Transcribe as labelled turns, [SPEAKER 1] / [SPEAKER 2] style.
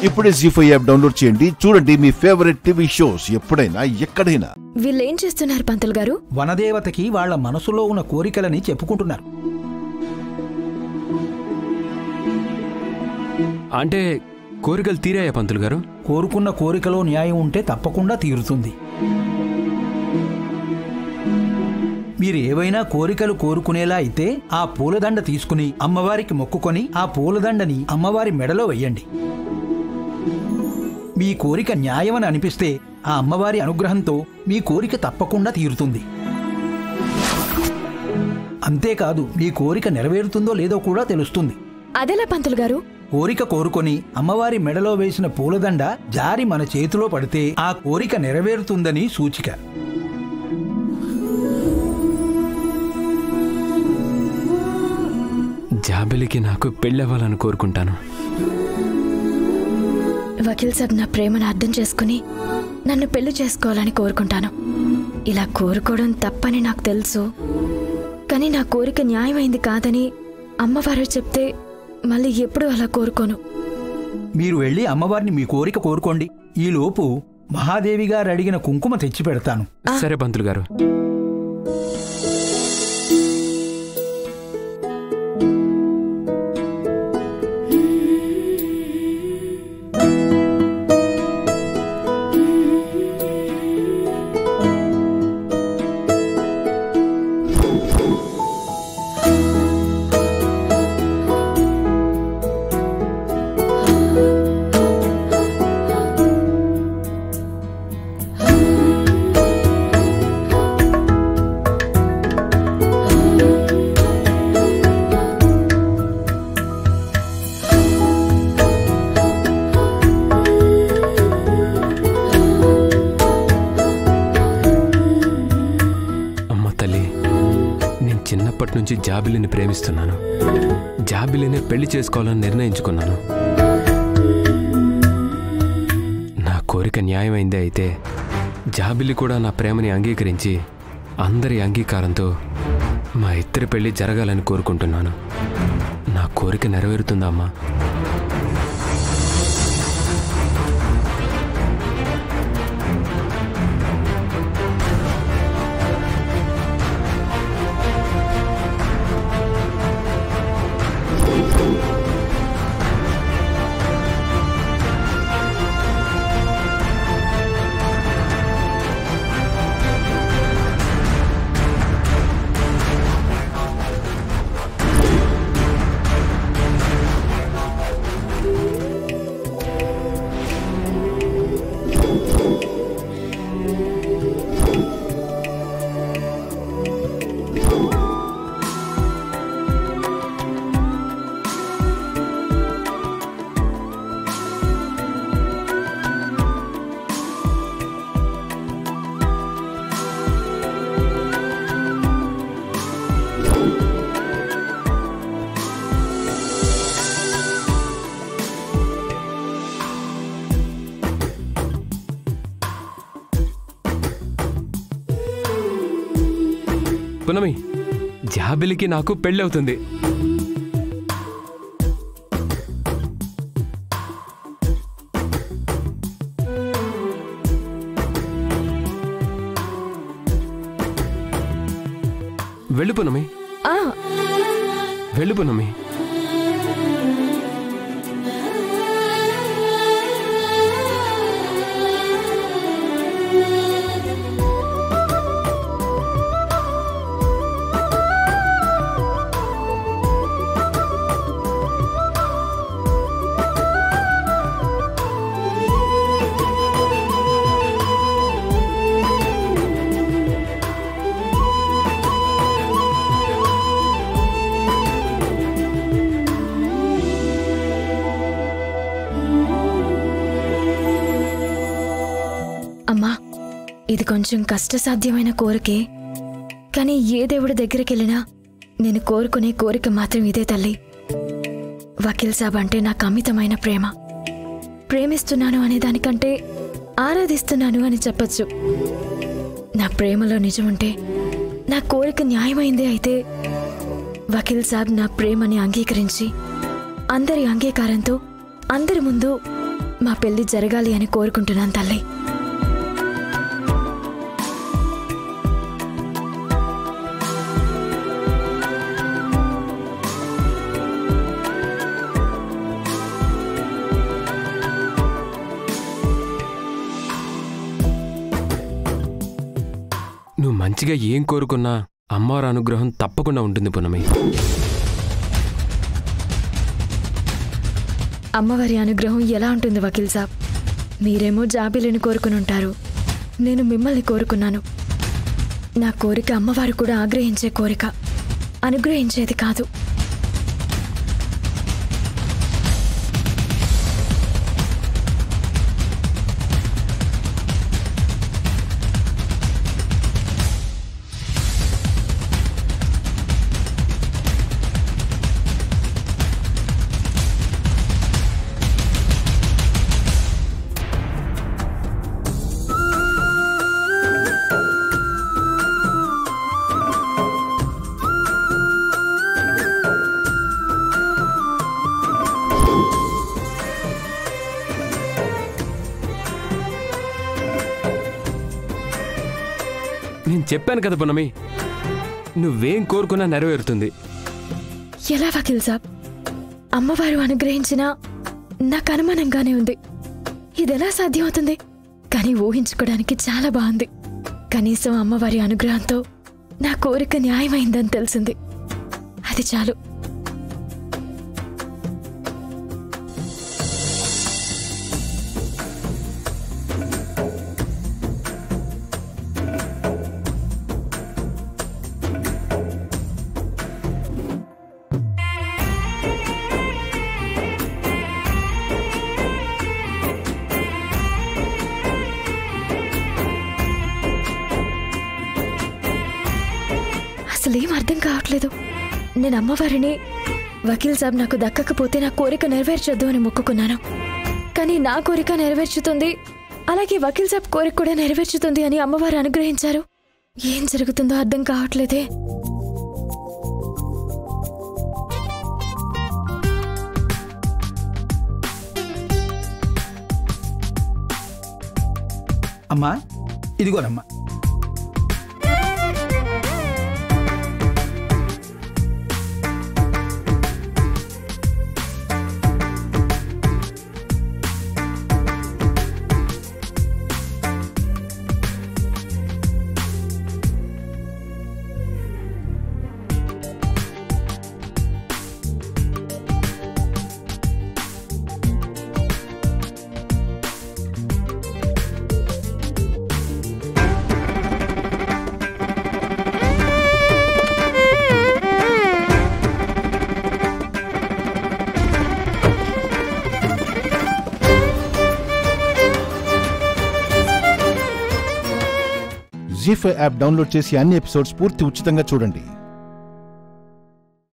[SPEAKER 1] ఇప్పుడే జీ5 app download చేయండి. చూడండి మీ ఫేవరెట్ టీవీ షోస్ ఎప్పుడైనా ఎక్కడైనా.
[SPEAKER 2] వీళ్ళేం చేస్తున్నారు పంతులు గారు?
[SPEAKER 3] వనదేవతకి వాళ్ల మనసులో ఉన్న కోరికలని చెప్పుకుంటున్నారు.
[SPEAKER 4] అంటే కోరికలు తీరాయా పంతులు గారు?
[SPEAKER 3] కోరుకున్న కోరికలో న్యాయం ఉంటే తప్పకుండా తీరుతుంది. మీరు ఏవైనా కోరికలు కోరుకునేలా అయితే ఆ పూలదండ తీసుకుని అమ్మవారికి మొక్కుకొని ఆ పూలదండని అమ్మవారి మెడలో వెయ్యండి. మీ కోరిక న్యాయమని అనిపిస్తే ఆ అమ్మవారి అనుగ్రహంతో మీ కోరిక తప్పకుండా తీరుతుంది. అంతేకాదు, మీ కోరిక నెరవేరుతుందో లేదో కూడా తెలుస్తుంది.
[SPEAKER 2] అదెలా పంతులు గారు?
[SPEAKER 3] కోరిక కోరుకొని అమ్మవారి మెడలో వేసిన పూలదండ జారి మన చేతిలో పడితే ఆ కోరిక నెరవేరుతుందని సూచిక.
[SPEAKER 4] జాబిలికి నాకు పెళ్ళవ్వాలని కోరుకుంటాను.
[SPEAKER 2] వకీల్ సాబ్ నా ప్రేమను అర్థం చేసుకుని నన్ను పెళ్లి చేసుకోవాలని కోరుకుంటాను. ఇలా కోరుకోవడం తప్పని నాకు తెలుసు, కానీ నా కోరిక న్యాయమైంది కాదని అమ్మవారు చెప్తే మళ్ళీ ఎప్పుడూ అలా కోరుకోను.
[SPEAKER 3] మీరు వెళ్ళి అమ్మవారిని మీ కోరిక కోరుకోండి. ఈలోపు మహాదేవి గారు అడిగిన కుంకుమ తెచ్చి పెడతాను.
[SPEAKER 4] సరే పంతులు గారు. చిన్నప్పటి నుంచి జాబిలిని ప్రేమిస్తున్నాను. జాబిలిని పెళ్లి చేసుకోవాలని నిర్ణయించుకున్నాను. నా కోరిక న్యాయమైందే అయితే జాబిలి కూడా నా ప్రేమని అంగీకరించి అందరి అంగీకారంతో మా ఇద్దరి పెళ్లి జరగాలని కోరుకుంటున్నాను. నా కోరిక నెరవేరుతుందా అమ్మా? పునమి, జాబిలికి నాకు పెళ్ళవుతుంది. వెళ్ళు పునమి, వెళ్ళు పునమి.
[SPEAKER 2] అమ్మా, ఇది కొంచెం కష్టసాధ్యమైన కోరికే, కానీ ఏ దేవుడి దగ్గరికి వెళ్ళినా నేను కోరుకునే కోరిక మాత్రం ఇదే తల్లి. వకీల్ సాబ్ అంటే నాకు అమితమైన ప్రేమ. ప్రేమిస్తున్నాను అనే దానికంటే ఆరాధిస్తున్నాను అని చెప్పచ్చు. నా ప్రేమలో నిజముంటే, నా కోరిక న్యాయమైందే అయితే వకీల్ సాబ్ నా ప్రేమని అంగీకరించి అందరి అంగీకారంతో అందరి ముందు మా పెళ్లి జరగాలి అని కోరుకుంటున్నాను తల్లి.
[SPEAKER 4] నువ్వు మంచిగా ఏం కోరుకున్నా అమ్మవారి అనుగ్రహం తప్పకుండా ఉంటుంది పున్నమి.
[SPEAKER 2] అమ్మవారి అనుగ్రహం ఎలా ఉంటుంది వకీల్ సాబ్? మీరేమో జాబిలిని కోరుకుని ఉంటారు, నేను మిమ్మల్ని కోరుకున్నాను. నా కోరిక అమ్మవారు కూడా ఆగ్రహించే కోరిక, అనుగ్రహించేది కాదు.
[SPEAKER 4] నేను చెప్పాను కదా పున్నమి, నువ్వేం కోరుకున్నా నెరవేరుతుంది.
[SPEAKER 2] ఎలా వకీల్ సాబ్? అమ్మవారు అనుగ్రహించినా నాకు అనుమానంగానే ఉంది. ఇదెలా సాధ్యమవుతుంది? కానీ ఊహించుకోవడానికి చాలా బాగుంది. కనీసం అమ్మవారి అనుగ్రహంతో నా కోరిక న్యాయమైందని తెలిసింది. అది చాలు. అసలేం అర్థం కావట్లేదు. నేను అమ్మవారిని వకీల్ సాబ్ నాకు దక్కకపోతే నా కోరిక నెరవేర్చొద్దు అని మొక్కుకున్నాను. కానీ నా కోరిక నెరవేర్చుతుంది, అలాగే వకీల్ సాబ్ కోరిక కూడా నెరవేర్చుతుంది అని అమ్మవారు అనుగ్రహించారు. ఏం జరుగుతుందో అర్థం కావట్లేదే.
[SPEAKER 3] అమ్మా, ఇదిగోనమ్మా.
[SPEAKER 1] జీ5 యాప్ డౌన్లోడ్ చేసి అన్ని ఎపిసోడ్స్ పూర్తి ఉచితంగా చూడండి.